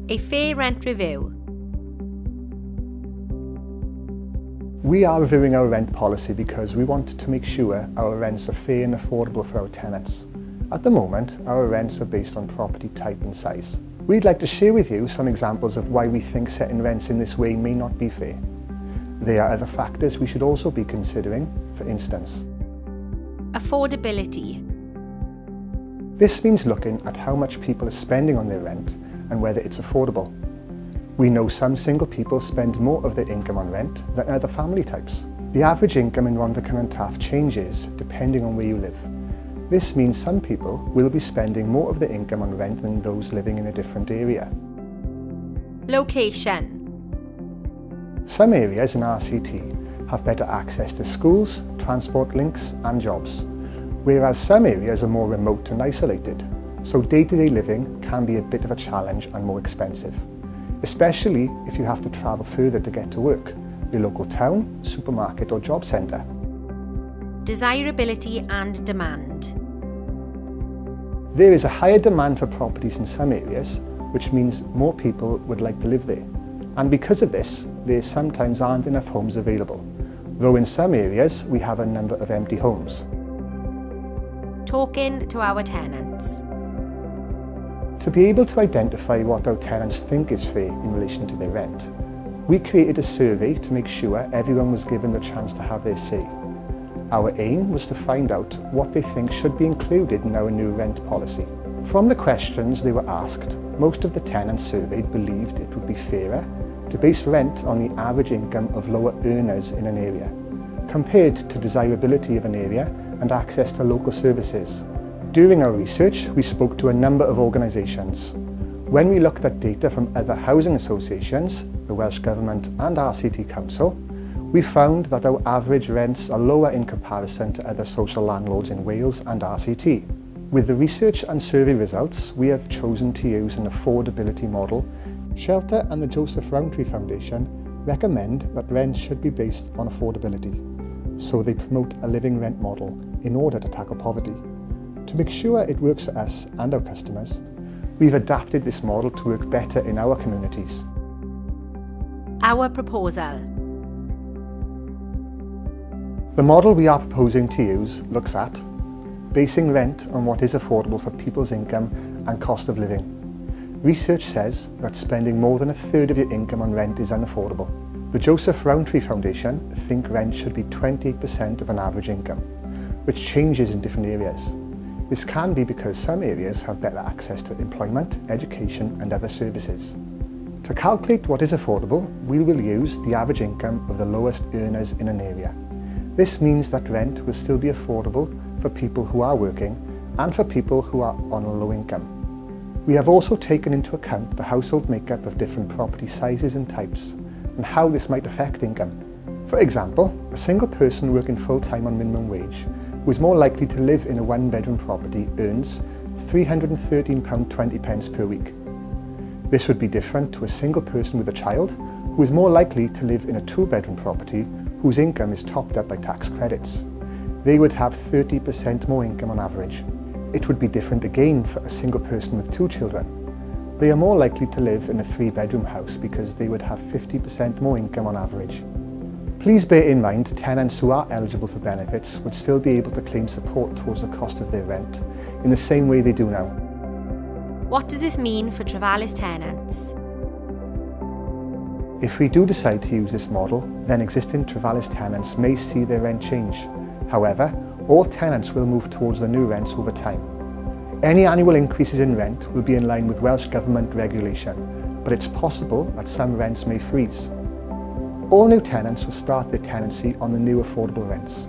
A fair rent review. We are reviewing our rent policy because we want to make sure our rents are fair and affordable for our tenants. At the moment, our rents are based on property type and size. We'd like to share with you some examples of why we think setting rents in this way may not be fair. There are other factors we should also be considering, for instance. Affordability. This means looking at how much people are spending on their rent and whether it's affordable. We know some single people spend more of their income on rent than other family types. The average income in Rhondda and Taff changes depending on where you live. This means some people will be spending more of their income on rent than those living in a different area. Location. Some areas in RCT have better access to schools, transport links and jobs, whereas some areas are more remote and isolated, so day-to-day living can be a bit of a challenge and more expensive, especially if you have to travel further to get to work, your local town, supermarket or job centre. Desirability and demand. There is a higher demand for properties in some areas, which means more people would like to live there. And because of this, there sometimes aren't enough homes available, though in some areas we have a number of empty homes. Talking to our tenants. To be able to identify what our tenants think is fair in relation to their rent, we created a survey to make sure everyone was given the chance to have their say. Our aim was to find out what they think should be included in our new rent policy. From the questions they were asked, most of the tenants surveyed believed it would be fairer to base rent on the average income of lower earners in an area, compared to desirability of an area and access to local services. During our research, we spoke to a number of organisations. When we looked at data from other housing associations, the Welsh Government and RCT Council, we found that our average rents are lower in comparison to other social landlords in Wales and RCT. With the research and survey results, we have chosen to use an affordability model. Shelter and the Joseph Rowntree Foundation recommend that rents should be based on affordability, so they promote a living rent model in order to tackle poverty. To make sure it works for us and our customers, we've adapted this model to work better in our communities. Our proposal. The model we are proposing to use looks at basing rent on what is affordable for people's income and cost of living. Research says that spending more than a third of your income on rent is unaffordable. The Joseph Rowntree Foundation think rent should be 28% of an average income, which changes in different areas. This can be because some areas have better access to employment, education and other services. To calculate what is affordable, we will use the average income of the lowest earners in an area. This means that rent will still be affordable for people who are working and for people who are on a low income. We have also taken into account the household makeup of different property sizes and types and how this might affect income. For example, a single person working full-time on minimum wage who is more likely to live in a one-bedroom property earns £313.20 per week. This would be different to a single person with a child who is more likely to live in a two-bedroom property whose income is topped up by tax credits. They would have 30% more income on average. It would be different again for a single person with two children. They are more likely to live in a three-bedroom house because they would have 50% more income on average. Please bear in mind tenants who are eligible for benefits would still be able to claim support towards the cost of their rent in the same way they do now. What does this mean for Trefalis tenants? If we do decide to use this model, then existing Trefalis tenants may see their rent change. However, all tenants will move towards the new rents over time. Any annual increases in rent will be in line with Welsh Government regulation, but it's possible that some rents may freeze. All new tenants will start their tenancy on the new affordable rents.